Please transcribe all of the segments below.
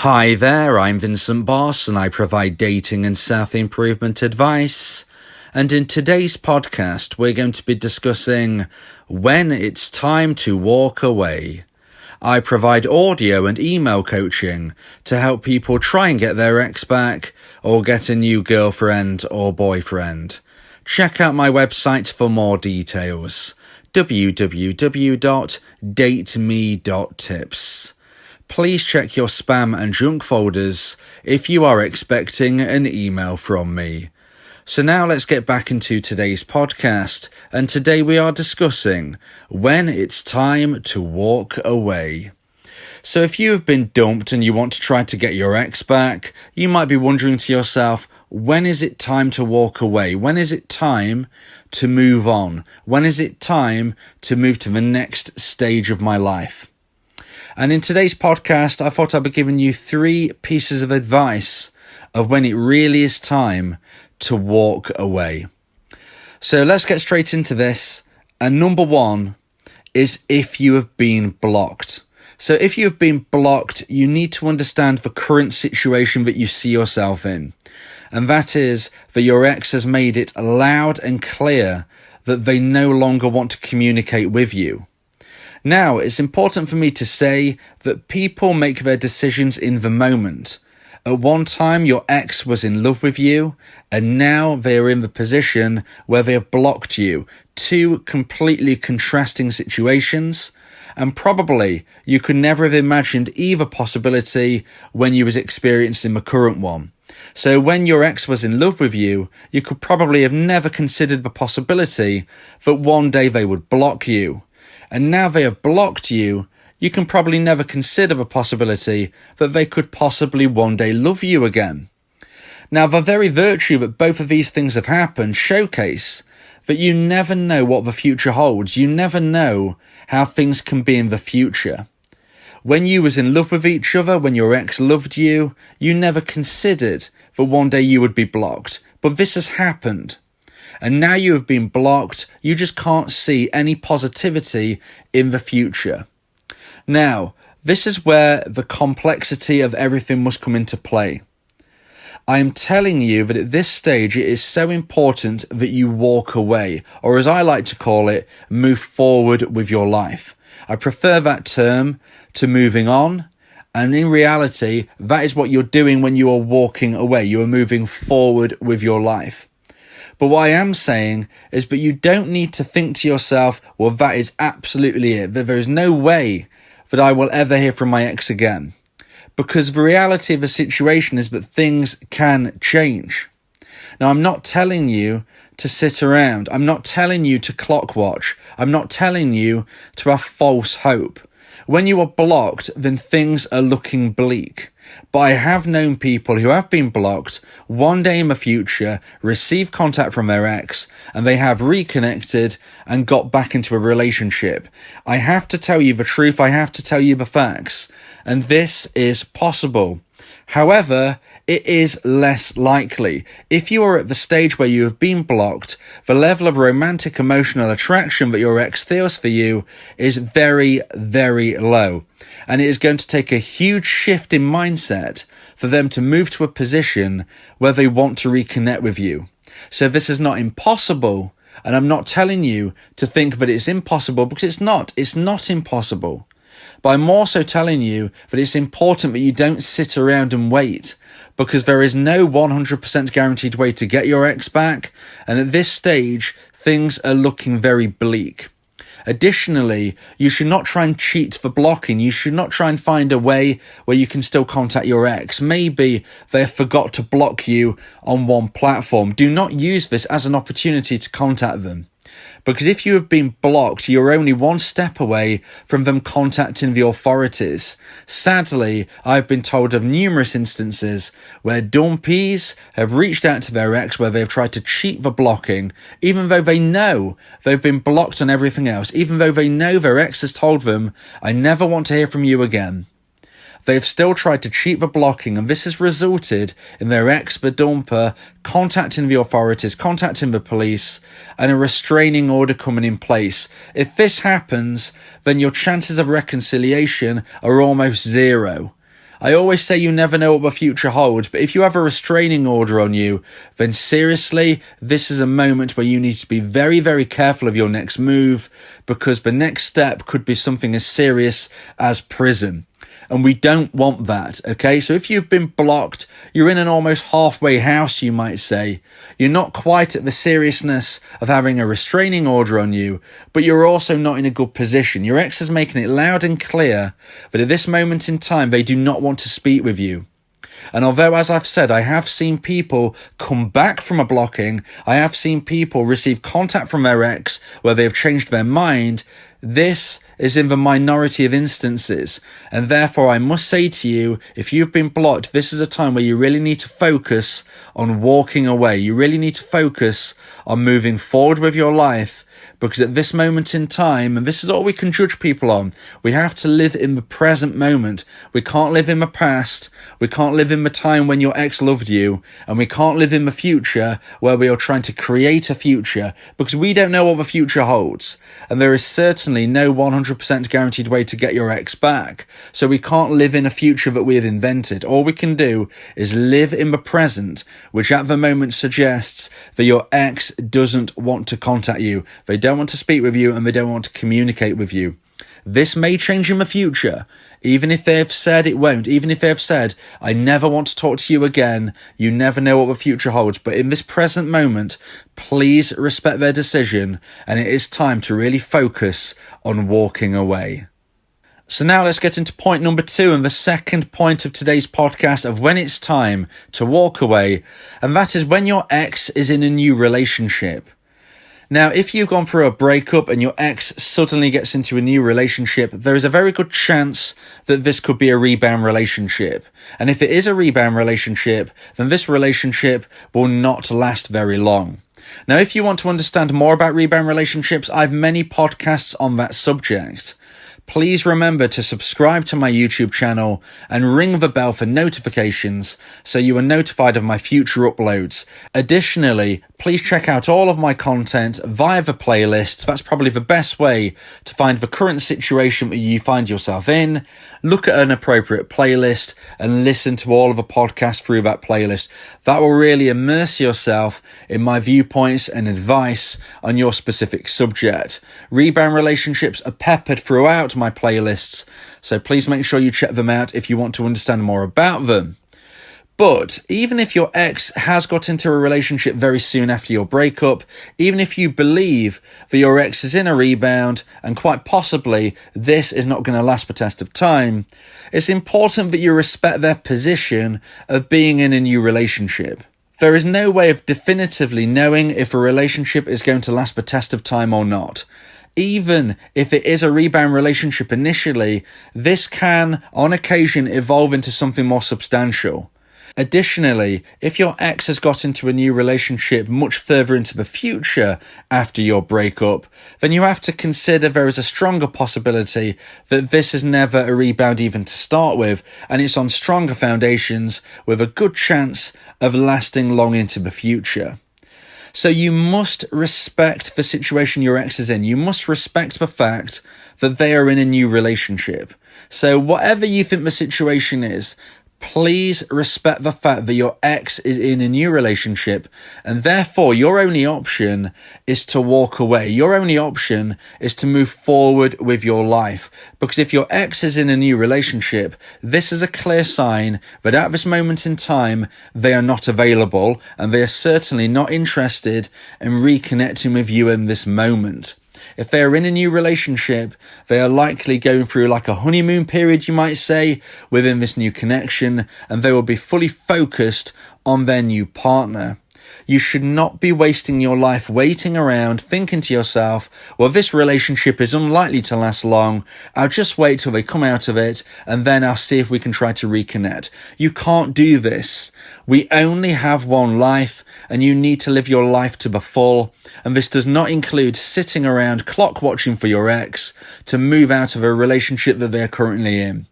Hi there, I'm Vincent Boss and I provide dating and self-improvement advice. And in today's podcast, we're going to be discussing when it's time to walk away. I provide audio and email coaching to help people try and get their ex back or get a new girlfriend or boyfriend. Check out my website for more details, www.dateme.tips. Please check your spam and junk folders if you are expecting an email from me. So now let's get back into today's podcast, and today we are discussing when it's time to walk away. So if you have been dumped and you want to try to get your ex back, you might be wondering to yourself, when is it time to walk away? When is it time to move on? When is it time to move to the next stage of my life? And in today's podcast, I thought I'd be giving you 3 pieces of advice of when it really is time to walk away. So let's get straight into this. And number 1 is if you have been blocked. So if you have been blocked, you need to understand the current situation that you see yourself in. And that is that your ex has made it loud and clear that they no longer want to communicate with you. Now, it's important for me to say that people make their decisions in the moment. At one time, your ex was in love with you, and now they are in the position where they have blocked you. 2 completely contrasting situations, and probably you could never have imagined either possibility when you was experiencing the current one. So when your ex was in love with you, you could probably have never considered the possibility that one day they would block you. And now they have blocked you, you can probably never consider the possibility that they could possibly one day love you again. Now, the very virtue that both of these things have happened showcase that you never know what the future holds. You never know how things can be in the future. When you was in love with each other, when your ex loved you, you never considered that one day you would be blocked. But this has happened. And now you have been blocked, you just can't see any positivity in the future. Now, this is where the complexity of everything must come into play. I am telling you that at this stage it is so important that you walk away, or as I like to call it, move forward with your life. I prefer that term to moving on, and in reality, that is what you're doing when you are walking away. You are moving forward with your life. But what I am saying is that you don't need to think to yourself, well, that is absolutely it, that there is no way that I will ever hear from my ex again. Because the reality of the situation is that things can change. Now, I'm not telling you to sit around. I'm not telling you to clock watch. I'm not telling you to have false hope. When you are blocked, then things are looking bleak. But I have known people who have been blocked, one day in the future, receive contact from their ex, and they have reconnected and got back into a relationship. I have to tell you the truth, I have to tell you the facts, and this is possible. However, it is less likely. If you are at the stage where you have been blocked, the level of romantic emotional attraction that your ex feels for you is very, very low. And it is going to take a huge shift in mindset for them to move to a position where they want to reconnect with you. So this is not impossible, and I'm not telling you to think that it's impossible, because it's not. It's not impossible. But I'm also telling you that it's important that you don't sit around and wait, because there is no 100% guaranteed way to get your ex back, and at this stage, things are looking very bleak. Additionally, you should not try and cheat for blocking. You should not try and find a way where you can still contact your ex. Maybe they forgot to block you on one platform. Do not use this as an opportunity to contact them. Because if you have been blocked, you're only one step away from them contacting the authorities. Sadly, I've been told of numerous instances where dumpees have reached out to their ex where they've tried to cheat the blocking, even though they know they've been blocked on everything else, even though they know their ex has told them, I never want to hear from you again. They have still tried to cheat the blocking, and this has resulted in their ex, the dumper, contacting the authorities, contacting the police, and a restraining order coming in place. If this happens, then your chances of reconciliation are almost zero. I always say you never know what the future holds, but if you have a restraining order on you, then seriously, this is a moment where you need to be very, very careful of your next move, because the next step could be something as serious as prison. And we don't want that, okay? So if you've been blocked, you're in an almost halfway house, you might say. You're not quite at the seriousness of having a restraining order on you, but you're also not in a good position. Your ex is making it loud and clear that at this moment in time, they do not want to speak with you. And although, as I've said, I have seen people come back from a blocking, I have seen people receive contact from their ex where they have changed their mind, this is in the minority of instances. And therefore, I must say to you, if you've been blocked, this is a time where you really need to focus on walking away. You really need to focus on moving forward with your life. Because at this moment in time, and this is all we can judge people on, we have to live in the present moment. We can't live in the past. We can't live in the time when your ex loved you. And we can't live in the future where we are trying to create a future, because we don't know what the future holds. And there is certainly no 100% guaranteed way to get your ex back. So we can't live in a future that we have invented. All we can do is live in the present, which at the moment suggests that your ex doesn't want to contact you. They don't want to speak with you, and they don't want to communicate with you. This may change in the future, even if they have said it won't, even if they have said, I never want to talk to you again. You never know what the future holds. But in this present moment, please respect their decision, and it is time to really focus on walking away. So now let's get into point number 2, and the second point of today's podcast of when it's time to walk away, and that is when your ex is in a new relationship. Now, if you've gone through a breakup and your ex suddenly gets into a new relationship, there is a very good chance that this could be a rebound relationship. And if it is a rebound relationship, then this relationship will not last very long. Now, if you want to understand more about rebound relationships, I have many podcasts on that subject. Please remember to subscribe to my YouTube channel and ring the bell for notifications so you are notified of my future uploads. Additionally, please check out all of my content via the playlists. That's probably the best way to find the current situation that you find yourself in. Look at an appropriate playlist and listen to all of the podcasts through that playlist. That will really immerse yourself in my viewpoints and advice on your specific subject. Rebound relationships are peppered throughout my playlists, so please make sure you check them out if you want to understand more about them. But even if your ex has got into a relationship very soon after your breakup, even if you believe that your ex is in a rebound and quite possibly this is not going to last the test of time, it's important that you respect their position of being in a new relationship. There is no way of definitively knowing if a relationship is going to last the test of time or not. Even if it is a rebound relationship initially, this can, on occasion, evolve into something more substantial. Additionally, if your ex has got into a new relationship much further into the future after your breakup, then you have to consider there is a stronger possibility that this is never a rebound even to start with, and it's on stronger foundations with a good chance of lasting long into the future. So you must respect the situation your ex is in. You must respect the fact that they are in a new relationship. So whatever you think the situation is, please respect the fact that your ex is in a new relationship, and therefore your only option is to walk away. Your only option is to move forward with your life. Because if your ex is in a new relationship, this is a clear sign that at this moment in time, they are not available, and they are certainly not interested in reconnecting with you in this moment. If they are in a new relationship, they are likely going through like a honeymoon period, you might say, within this new connection, and they will be fully focused on their new partner. You should not be wasting your life waiting around thinking to yourself, well, this relationship is unlikely to last long. I'll just wait till they come out of it and then I'll see if we can try to reconnect. You can't do this. We only have one life and you need to live your life to the full. And this does not include sitting around clock watching for your ex to move out of a relationship that they're currently in.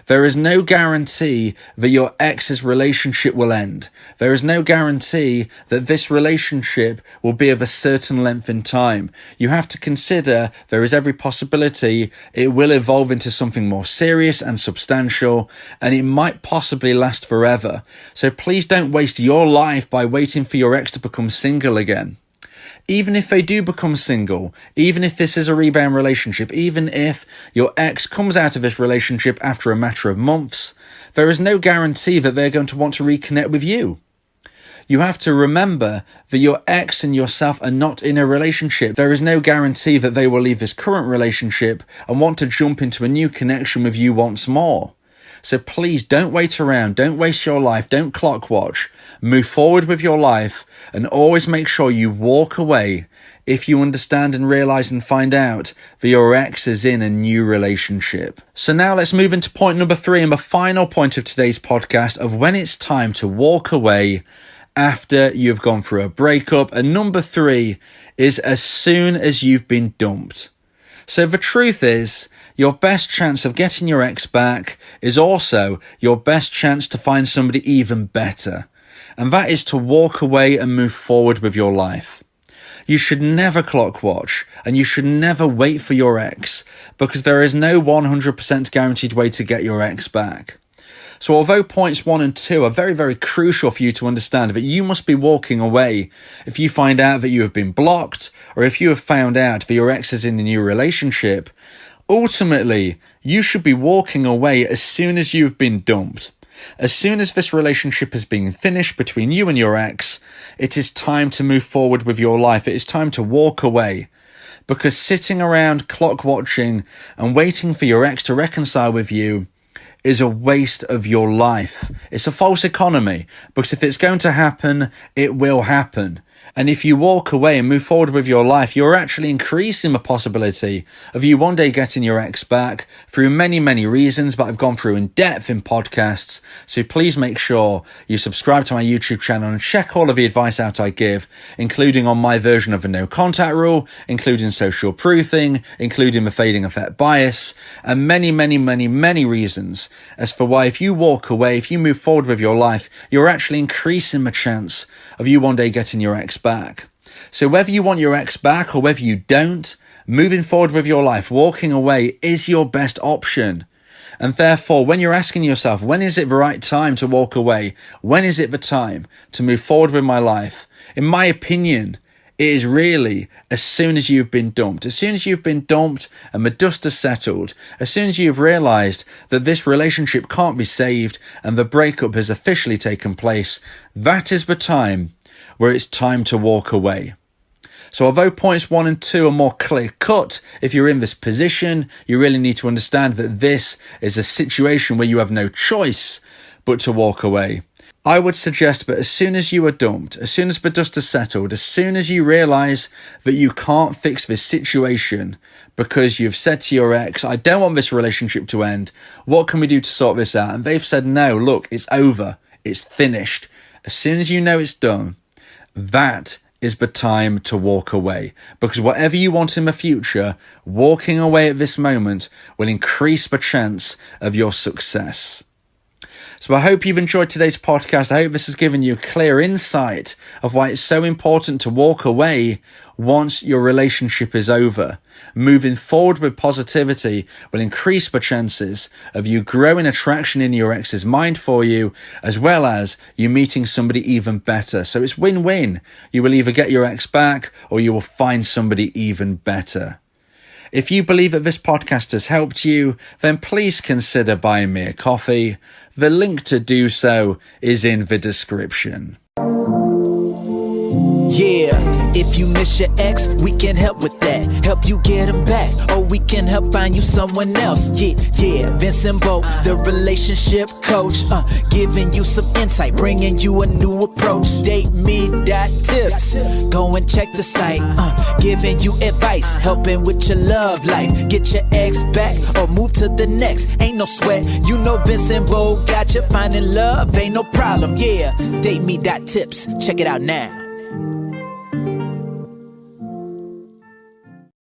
There is no guarantee that your ex's relationship will end. There is no guarantee that this relationship will be of a certain length in time. You have to consider there is every possibility it will evolve into something more serious and substantial, and it might possibly last forever. So please don't waste your life by waiting for your ex to become single again. Even if they do become single, even if this is a rebound relationship, even if your ex comes out of this relationship after a matter of months, there is no guarantee that they're going to want to reconnect with you. You have to remember that your ex and yourself are not in a relationship. There is no guarantee that they will leave this current relationship and want to jump into a new connection with you once more. So please don't wait around, don't waste your life, don't clock watch. Move forward with your life and always make sure you walk away if you understand and realize and find out that your ex is in a new relationship. So now let's move into point number 3 and the final point of today's podcast of when it's time to walk away after you've gone through a breakup. And number 3 is as soon as you've been dumped. So the truth is, your best chance of getting your ex back is also your best chance to find somebody even better. And that is to walk away and move forward with your life. You should never clock watch and you should never wait for your ex, because there is no 100% guaranteed way to get your ex back. So although points 1 and 2 are very, very crucial for you to understand that you must be walking away if you find out that you have been blocked, or if you have found out that your ex is in a new relationship, ultimately, you should be walking away as soon as you've been dumped. As soon as this relationship has been finished between you and your ex, it is time to move forward with your life. It is time to walk away. Because sitting around clock watching and waiting for your ex to reconcile with you is a waste of your life. It's a false economy, because if it's going to happen, it will happen. And if you walk away and move forward with your life, you're actually increasing the possibility of you one day getting your ex back through many, many reasons, but I've gone through in depth in podcasts. So please make sure you subscribe to my YouTube channel and check all of the advice out I give, including on my version of the no contact rule, including social proofing, including the fading effect bias, and many, many, many, many reasons as for why if you walk away, if you move forward with your life, you're actually increasing the chance of you one day getting your ex back. So whether you want your ex back or whether you don't, moving forward with your life, walking away is your best option. And therefore, when you're asking yourself, when is it the right time to walk away? When is it the time to move forward with my life? In my opinion, it is really as soon as you've been dumped. As soon as you've been dumped and the dust has settled, as soon as you've realised that this relationship can't be saved and the breakup has officially taken place, that is the time where it's time to walk away. So although points 1 and 2 are more clear cut, if you're in this position, you really need to understand that this is a situation where you have no choice but to walk away. I would suggest that as soon as you are dumped, as soon as the dust has settled, as soon as you realise that you can't fix this situation because you've said to your ex, I don't want this relationship to end, what can we do to sort this out? And they've said, no, look, it's over, it's finished. As soon as you know it's done, that is the time to walk away. Because whatever you want in the future, walking away at this moment will increase the chance of your success. So I hope you've enjoyed today's podcast. I hope this has given you a clear insight of why it's so important to walk away once your relationship is over. Moving forward with positivity will increase the chances of you growing attraction in your ex's mind for you, as well as you meeting somebody even better. So it's win-win. You will either get your ex back or you will find somebody even better. If you believe that this podcast has helped you, then please consider buying me a coffee. The link to do so is in the description. Yeah, if you miss your ex, we can help with that. Help you get him back, or we can help find you someone else. Yeah, Vincent, the relationship coach, giving you some insight, bringing you a new approach. DateMe.tips, go and check the site, giving you advice, helping with your love life. Get your ex back, or move to the next. Ain't no sweat, you know Vincent got you. Finding love ain't no problem. Yeah, DateMe.tips, check it out now.